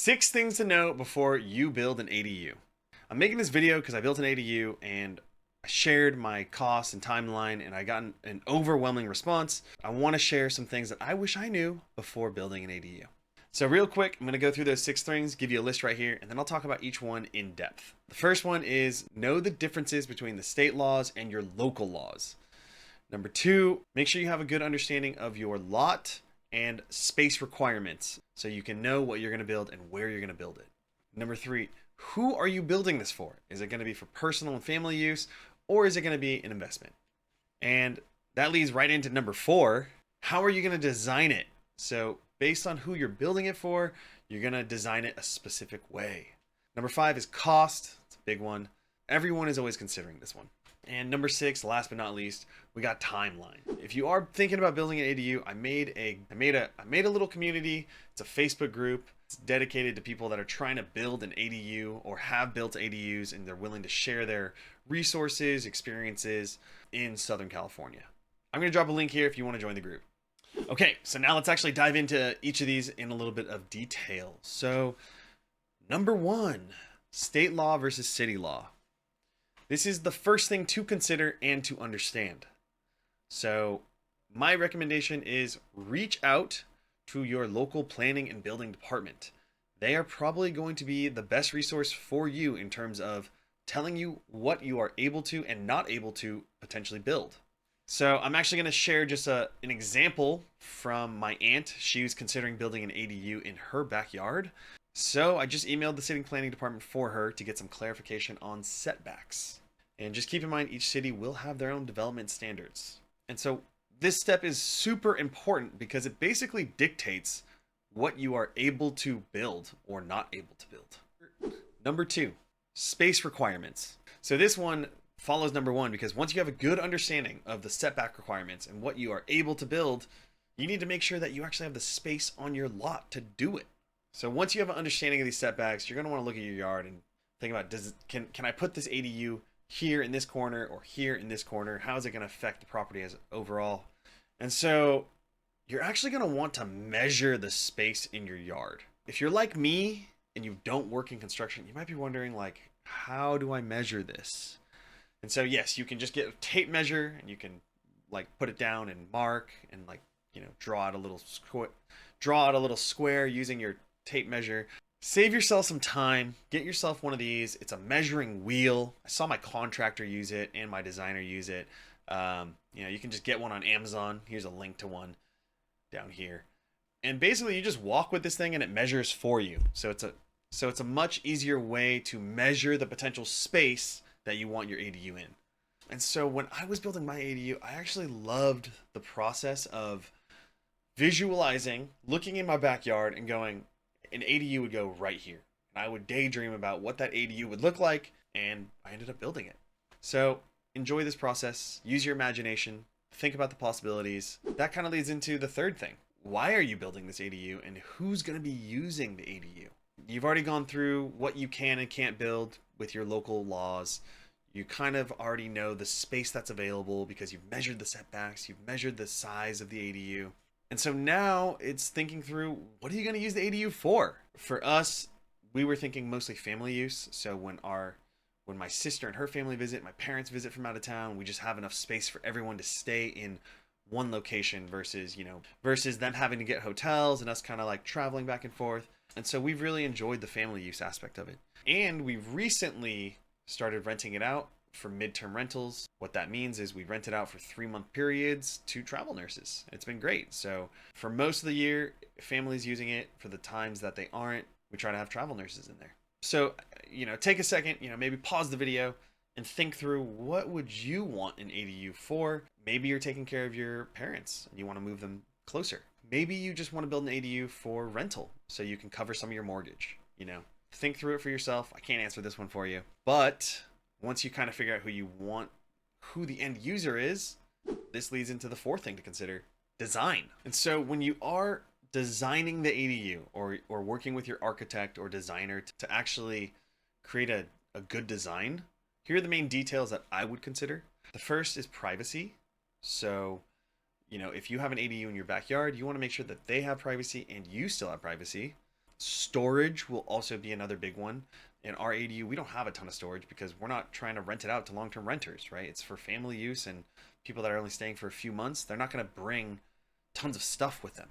6 things to know before you build an ADU. I'm making this video because I built an ADU and I shared my costs and timeline and I got an overwhelming response. I want to share some things that I wish I knew before building an ADU. So real quick, I'm going to go through those 6 things, give you a list right here, and then I'll talk about each one in depth. The first one is know the differences between the state laws and your local laws. Number 2, make sure you have a good understanding of your lot and space requirements so you can know what you're going to build and where you're going to build it. Number 3, who are you building this for? Is it going to be for personal and family use, or is it going to be an investment? And that leads right into number 4, how are you going to design it? So based on who you're building it for, you're going to design it a specific way. Number 5 is cost. It's a big one. Everyone is always considering this one. And number 6, last but not least, we got timeline. If you are thinking about building an ADU, I made a little community. It's a Facebook group. It's dedicated to people that are trying to build an ADU or have built ADUs, and they're willing to share their resources, experiences in Southern California. I'm going to drop a link here if you want to join the group. Okay, so now let's actually dive into each of these in a little bit of detail. So, number 1, state law versus city law. This is the first thing to consider and to understand. So my recommendation is reach out to your local planning and building department. They are probably going to be the best resource for you in terms of telling you what you are able to and not able to potentially build. So I'm actually going to share just an example from my aunt. She was considering building an ADU in her backyard. So I just emailed the city planning department for her to get some clarification on setbacks. And just keep in mind, each city will have their own development standards. And so this step is super important because it basically dictates what you are able to build or not able to build. Number 2, space requirements. So this one follows number 1 because once you have a good understanding of the setback requirements and what you are able to build, you need to make sure that you actually have the space on your lot to do it. So once you have an understanding of these setbacks, you're going to want to look at your yard and think about, can I put this ADU here in this corner or here in this corner? How is it going to affect the property as overall? And so you're actually going to want to measure the space in your yard. If you're like me and you don't work in construction, you might be wondering, like, how do I measure this? And so yes, you can just get a tape measure and you can like put it down and mark and like, draw out a little square using your tape measure. Save yourself some time, get yourself one of these. It's a measuring wheel. I saw my contractor use it and my designer use it. You can just get one on Amazon. Here's a link to one down here. And basically you just walk with this thing and it measures for you. So it's a much easier way to measure the potential space that you want your ADU in. And so when I was building my ADU, I actually loved the process of visualizing, looking in my backyard and going, an ADU would go right here. And I would daydream about what that ADU would look like, and I ended up building it. So enjoy this process, use your imagination, think about the possibilities. That kind of leads into the third thing. Why are you building this ADU and who's going to be using the ADU? You've already gone through what you can and can't build with your local laws. You kind of already know the space that's available because you've measured the setbacks, you've measured the size of the ADU. And so now it's thinking through, what are you going to use the ADU for? For us, we were thinking mostly family use. So when my sister and her family visit, my parents visit from out of town, we just have enough space for everyone to stay in one location versus them having to get hotels and us kind of like traveling back and forth. And so we've really enjoyed the family use aspect of it. And we've recently started renting it out for midterm rentals. What that means is we rent it out for 3-month periods to travel nurses. It's been great. So for most of the year, families using it. For the times that they aren't, we try to have travel nurses in there. So, take a second, maybe pause the video and think through, what would you want an ADU for? Maybe you're taking care of your parents and you want to move them closer. Maybe you just want to build an ADU for rental so you can cover some of your mortgage. Think through it for yourself. I can't answer this one for you. But once you kind of figure out who the end user is, this leads into the 4th thing to consider, design. And so when you are designing the ADU or working with your architect or designer to actually create a good design, here are the main details that I would consider. The first is privacy. So, if you have an ADU in your backyard, you want to make sure that they have privacy and you still have privacy. Storage will also be another big one. In our ADU, we don't have a ton of storage because we're not trying to rent it out to long-term renters, right? It's for family use and people that are only staying for a few months. They're not going to bring tons of stuff with them.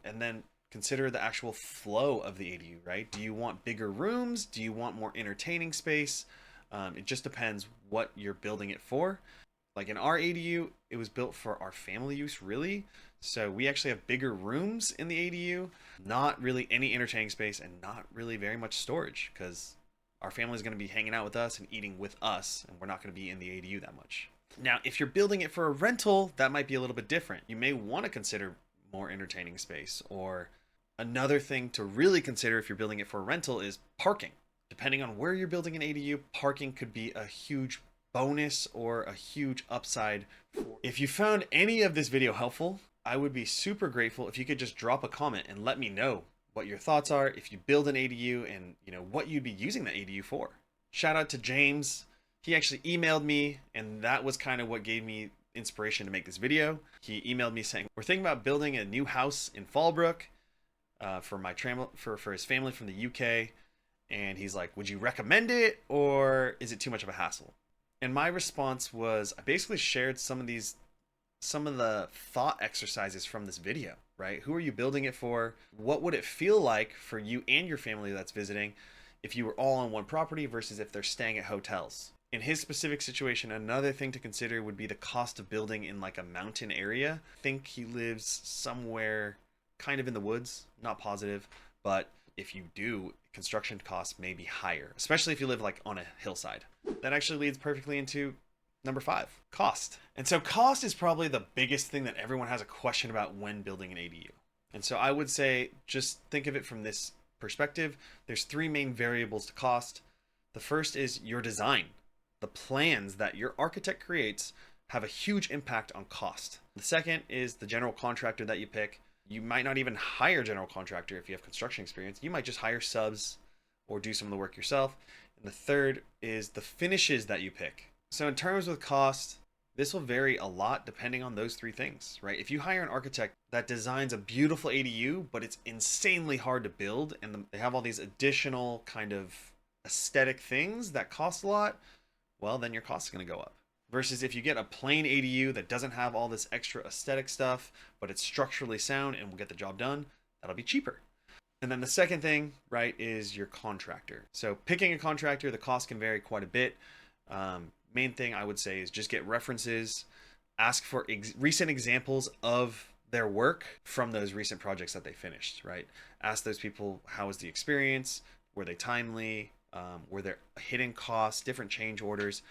And then consider the actual flow of the ADU, right? Do you want bigger rooms? Do you want more entertaining space? It just depends what you're building it for. Like in our ADU, it was built for our family use, really. So we actually have bigger rooms in the ADU, not really any entertaining space, and not really very much storage because our family is going to be hanging out with us and eating with us, and we're not going to be in the ADU that much. Now, if you're building it for a rental, that might be a little bit different. You may want to consider more entertaining space, or another thing to really consider if you're building it for a rental is parking. Depending on where you're building an ADU, parking could be a huge bonus or a huge upside. If you found any of this video helpful, I would be super grateful if you could just drop a comment and let me know what your thoughts are if you build an ADU and what you'd be using that ADU for. Shout out to James. He actually emailed me, and that was kind of what gave me inspiration to make this video. He emailed me saying, we're thinking about building a new house in Fallbrook for his family from the UK. And he's like, would you recommend it, or is it too much of a hassle? And my response was, I basically shared some of the thought exercises from this video, right? Who are you building it for? What would it feel like for you and your family that's visiting if you were all on one property versus if they're staying at hotels? In his specific situation, another thing to consider would be the cost of building in like a mountain area. I think he lives somewhere kind of in the woods, not positive, but if you do, construction costs may be higher, especially if you live like on a hillside. That actually leads perfectly into number 5, cost. And so cost is probably the biggest thing that everyone has a question about when building an ADU. And so I would say, just think of it from this perspective. There's 3 main variables to cost. The first is your design. The plans that your architect creates have a huge impact on cost. The second is the general contractor that you pick. You might not even hire a general contractor if you have construction experience. You might just hire subs or do some of the work yourself. And the third is the finishes that you pick. So in terms of cost, this will vary a lot depending on those 3 things, right? If you hire an architect that designs a beautiful ADU, but it's insanely hard to build, and they have all these additional kind of aesthetic things that cost a lot, well, then your cost is going to go up. Versus if you get a plain ADU that doesn't have all this extra aesthetic stuff, but it's structurally sound and will get the job done, that'll be cheaper. And then the second thing, right, is your contractor. So picking a contractor, the cost can vary quite a bit. Main thing I would say is just get references, ask for recent examples of their work from those recent projects that they finished, right? Ask those people, how was the experience? Were they timely? Were there hidden costs, different change orders?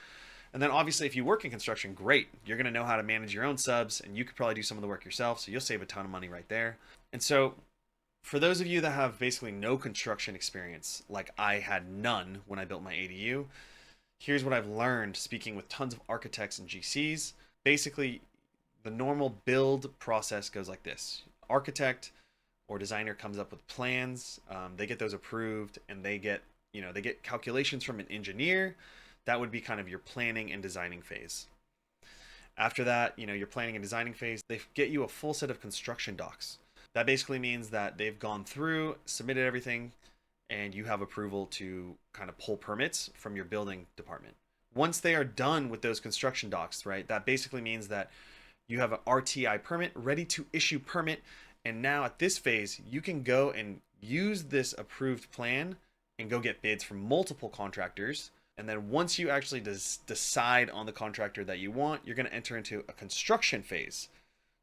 And then obviously if you work in construction, great. You're going to know how to manage your own subs, and you could probably do some of the work yourself. So you'll save a ton of money right there. And so for those of you that have basically no construction experience, like I had none when I built my ADU, here's what I've learned speaking with tons of architects and GCs. Basically, the normal build process goes like this. Architect or designer comes up with plans. They get those approved, and they get calculations from an engineer. That would be kind of your planning and designing phase. After that, your planning and designing phase, they get you a full set of construction docs. That basically means that they've gone through, submitted everything, and you have approval to kind of pull permits from your building department. Once they are done with those construction docs, right, that basically means that you have an RTI permit, ready to issue permit, and now at this phase, you can go and use this approved plan and go get bids from multiple contractors. And then once you actually decide on the contractor that you want, you're going to enter into a construction phase.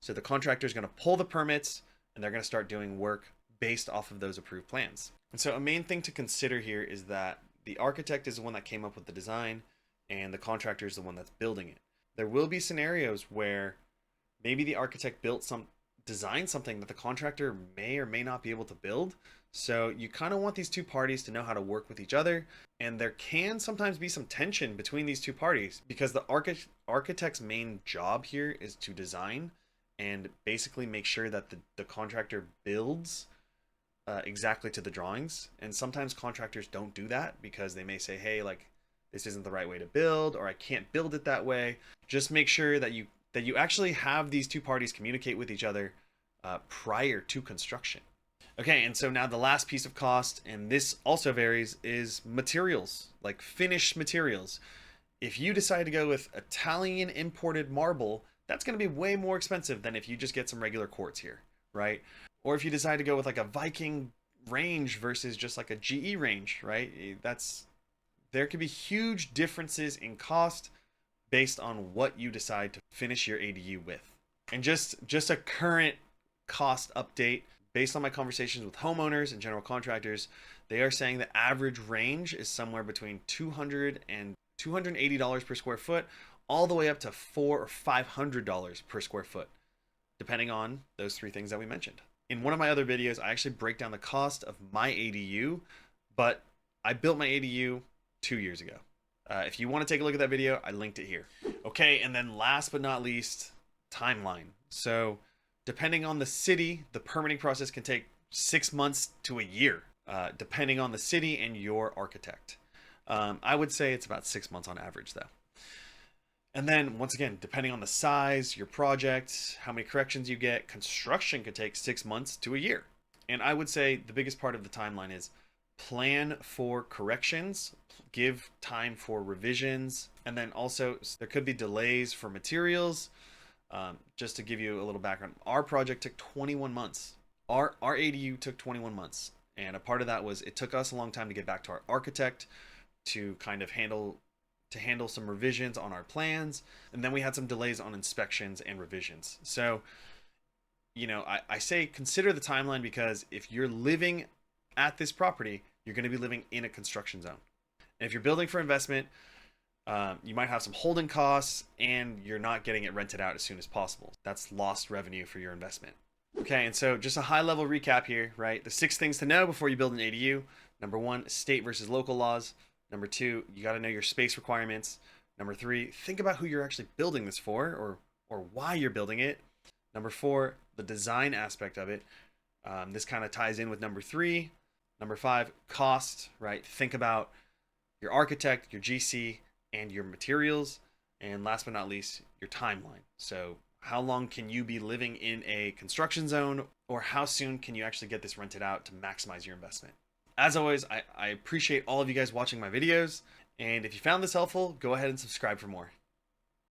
So the contractor is going to pull the permits, and they're going to start doing work based off of those approved plans. And so a main thing to consider here is that the architect is the one that came up with the design, and the contractor is the one that's building it. There will be scenarios where maybe the architect designed something that the contractor may or may not be able to build. So you kind of want these 2 parties to know how to work with each other. And there can sometimes be some tension between these 2 parties because the architect's main job here is to design and basically make sure that the contractor builds exactly to the drawings. And sometimes contractors don't do that because they may say, hey, like, this isn't the right way to build, or I can't build it that way. Just make sure that you actually have these 2 parties communicate with each other prior to construction. Okay, and so now the last piece of cost, and this also varies, is materials, like finished materials. If you decide to go with Italian imported marble, that's going to be way more expensive than if you just get some regular quartz here, right? Or if you decide to go with like a Viking range versus just like a GE range, right? There could be huge differences in cost based on what you decide to finish your ADU with. And just a current cost update based on my conversations with homeowners and general contractors, they are saying the average range is somewhere between $200 and $280 per square foot, all the way up to $400 or $500 per square foot, depending on those three things that we mentioned. In one of my other videos, I actually break down the cost of my ADU, but I built my ADU 2 years ago. If you want to take a look at that video, I linked it here. Okay, and then last but not least, timeline. So depending on the city, the permitting process can take 6 months to a year, depending on the city and your architect. I would say it's about 6 months on average, though. And then, once again, depending on the size, your project, how many corrections you get, construction could take 6 months to a year. And I would say the biggest part of the timeline is plan for corrections, give time for revisions, and then also there could be delays for materials. Just to give you a little background, our project took 21 months. Our ADU took 21 months. And a part of that was it took us a long time to get back to our architect to kind of handle some revisions on our plans. And then we had some delays on inspections and revisions. So, I say consider the timeline, because if you're living at this property, you're going to be living in a construction zone. And if you're building for investment, you might have some holding costs and you're not getting it rented out as soon as possible. That's lost revenue for your investment. Okay, and so just a high level recap here, right? The 6 things to know before you build an ADU. Number 1, state versus local laws. Number 2, you got to know your space requirements. Number 3, think about who you're actually building this for, or why you're building it. Number 4, the design aspect of it. This kind of ties in with number 3. Number 5, cost, right? Think about your architect, your GC, and your materials. And last but not least, your timeline. So how long can you be living in a construction zone, or how soon can you actually get this rented out to maximize your investment? As always, I appreciate all of you guys watching my videos. And if you found this helpful, go ahead and subscribe for more.